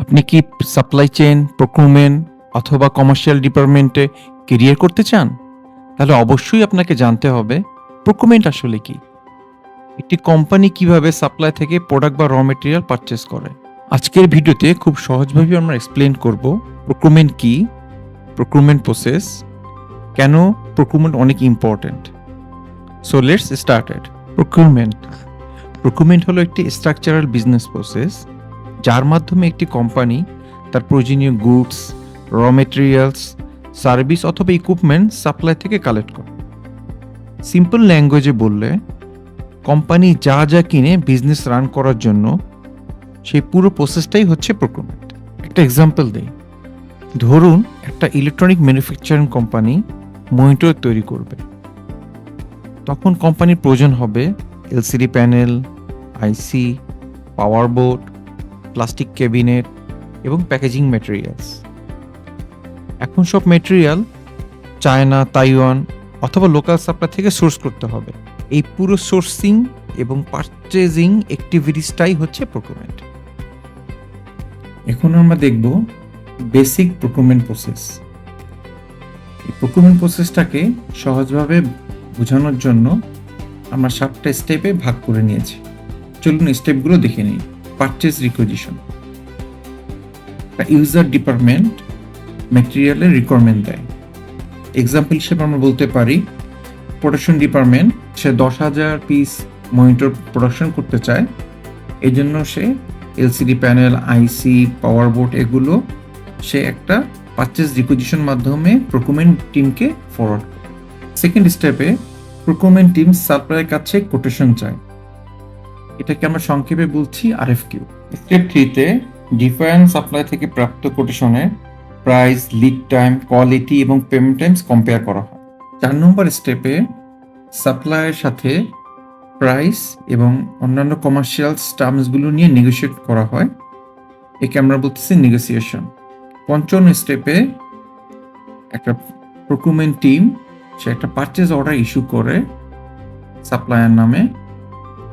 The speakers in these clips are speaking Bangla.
আপনি কি সাপ্লাই চেইন, প্রক্রিউরমেন্ট অথবা কমার্শিয়াল ডিপার্টমেন্টে কেরিয়ার করতে চান? তাহলে অবশ্যই আপনাকে জানতে হবে প্রক্রিউরমেন্ট আসলে কি? একটি কোম্পানি কিভাবে সাপ্লাই থেকে প্রোডাক্ট বা র মেটেরিয়াল পারচেজ করে। আজকের ভিডিওতে খুব সহজভাবে আমরা এক্সপ্লেন করব প্রক্রিউরমেন্ট কি, প্রক্রিউরমেন্ট প্রসেস, কেন প্রক্রিউরমেন্ট অনেক important. So let's started. Procurement হলো একটি স্ট্রাকচারাল বিজনেস প্রসেস যার মাধ্যমে একটি কোম্পানি তার প্রয়োজনীয় গুডস, র মেটেরিয়ালস, সার্ভিস অথবা ইকুইপমেন্ট সাপ্লাই থেকে কালেক্ট করে। সিম্পল ল্যাঙ্গুয়েজে বললে কোম্পানি যা যা কিনে বিজনেস রান করার জন্য সেই পুরো প্রসেসটাই হচ্ছে প্রক্রিউরমেন্ট। একটা এক্সাম্পল দিই, ধরুন একটা ইলেকট্রনিক ম্যানুফ্যাকচারিং কোম্পানি মনিটর তৈরি করবে। তখন কোম্পানির প্রয়োজন হবে LCD panel, IC, power board, plastic cabinet এবং প্যাকেজিং ম্যাটেরিয়ালস। এখন সব ম্যাটেরিয়াল চায়না, তাইওয়ান অথবা লোকাল সাপ্লাই থেকে সোর্স করতে হবে। এই পুরো সোর্সিং এবং পারচেজিং অ্যাক্টিভিটিসটাই হচ্ছে প্রক্রিউরমেন্ট। এখন আমরা দেখব বেসিক প্রক্রিউরমেন্ট প্রসেস। এই প্রক্রিউরমেন্ট প্রসেসটাকে সহজভাবে বোঝানোর জন্য আমরা 7টা স্টেপে ভাগ করে নিয়েছি। চলুন স্টেপগুলো দেখে নিই। পারচেজ রিকুইজিশন, ইউজার ডিপার্টমেন্ট ম্যাটেরিয়ালের রিকোয়ারমেন্ট দেয়। এক্সাম্পল হিসেবে আমরা বলতে পারি প্রোডাকশন ডিপার্টমেন্ট, সে 10,000 পিস মনিটর প্রোডাকশন করতে চায়, এই জন্য সে LCD panel, IC, power board এগুলো সে একটা পারচেজ রিকুইজিশন মাধ্যমে প্রক্রিউরমেন্ট টিমকে ফরওয়ার্ড করে। সেকেন্ড স্টেপে প্রক্রিউরমেন্ট টিম সাপ্লাইয়ের কাছে কোটেশন চায়, এটাকে আমরা সংক্ষেপে বলছি আরএফকিউ। স্টেপ 3তে ডিফারেন্ট সাপ্লাই থেকে প্রাপ্ত কোটেশনের প্রাইস, লিড টাইম, কোয়ালিটি এবং পেমেন্ট টাইমস কম্পেয়ার করা হয়। 4 নম্বর স্টেপে সাপ্লাইয়ের সাথে প্রাইস এবং অন্যান্য কমার্শিয়াল টার্মসগুলো নিয়ে নেগোশিয়েট করা হয়, একে আমরা বলতেছি নেগোসিয়েশন। 5ম স্টেপে একটা প্রক্রিউরমেন্ট টিম সে একটা পারচেজ অর্ডার ইস্যু করে সাপ্লায়ার নামে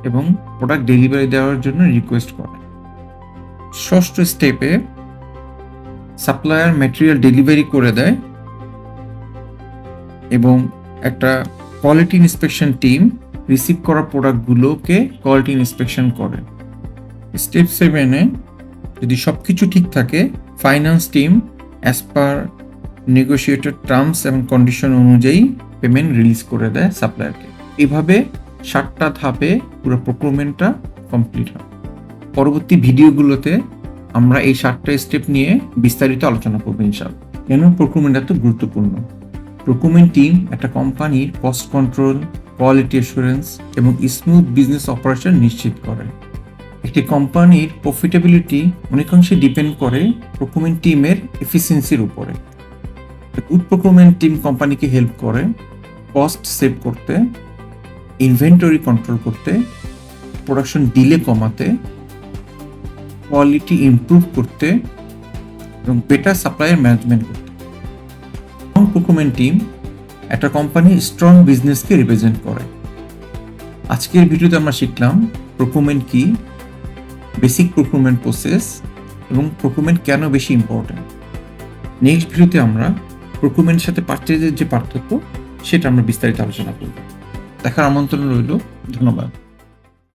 এবং প্রোডাক্ট ডেলিভারি দেওয়ার জন্য রিকোয়েস্ট করে। 6ষ্ঠ স্টেপে সাপ্লায়ার ম্যাটেরিয়াল ডেলিভারি করে দেয় এবং একটা কোয়ালিটি ইন্সপেকশন টিম রিসিভ করা প্রোডাক্টগুলোকে কোয়ালিটি ইন্সপেকশন করে। স্টেপ 7-এ যদি সব কিছু ঠিক থাকে, finance team as per negotiated terms এবং কন্ডিশন অনুযায়ী পেমেন্ট রিলিজ করে দেয় সাপ্লায়ারকে। এভাবে 7টা ধাপে পুরো প্রক্রিউরমেন্টটা কমপ্লিট হয়। পরবর্তী ভিডিওগুলোতে আমরা এই 7টা স্টেপ নিয়ে বিস্তারিত আলোচনা করবো ইনশাআল্লাহ। কেন প্রক্রিউরমেন্ট এত গুরুত্বপূর্ণ? প্রক্রিউরমেন্ট টিম একটা কোম্পানির কস্ট কন্ট্রোল, কোয়ালিটি অ্যাসুরেন্স এবং স্মুথ বিজনেস অপারেশন নিশ্চিত করে। একটি কোম্পানির প্রফিটেবিলিটি অনেকাংশে ডিপেন্ড করে প্রক্রিউরমেন্ট টিমের এফিসিয়েন্সির উপরে। গুড প্রক্রিউরমেন্ট টিম কোম্পানিকে হেল্প করে কস্ট সেভ করতে, ইনভেন্টরি কন্ট্রোল করতে, প্রোডাকশন ডিলে কমাতে, কোয়ালিটি ইমপ্রুভ করতে এবং বেটার সাপ্লাইয়ের ম্যানেজমেন্ট করতে। প্রক্রিউরমেন্ট টিম একটা কোম্পানির স্ট্রং বিজনেসকে রিপ্রেজেন্ট করে। আজকের ভিডিওতে আমরা শিখলাম প্রক্রিউরমেন্ট কি, বেসিক প্রক্রিউরমেন্ট প্রসেস এবং প্রক্রিউরমেন্ট কেন বেশি ইম্পর্ট্যান্ট। নেক্সট ভিডিওতে আমরা প্রক্রিউরমেন্টের সাথে পারচেজের যে পার্থক্য সেটা আমরা বিস্তারিত আলোচনা করব। দেখার আমন্ত্রণ রইল। ধন্যবাদ।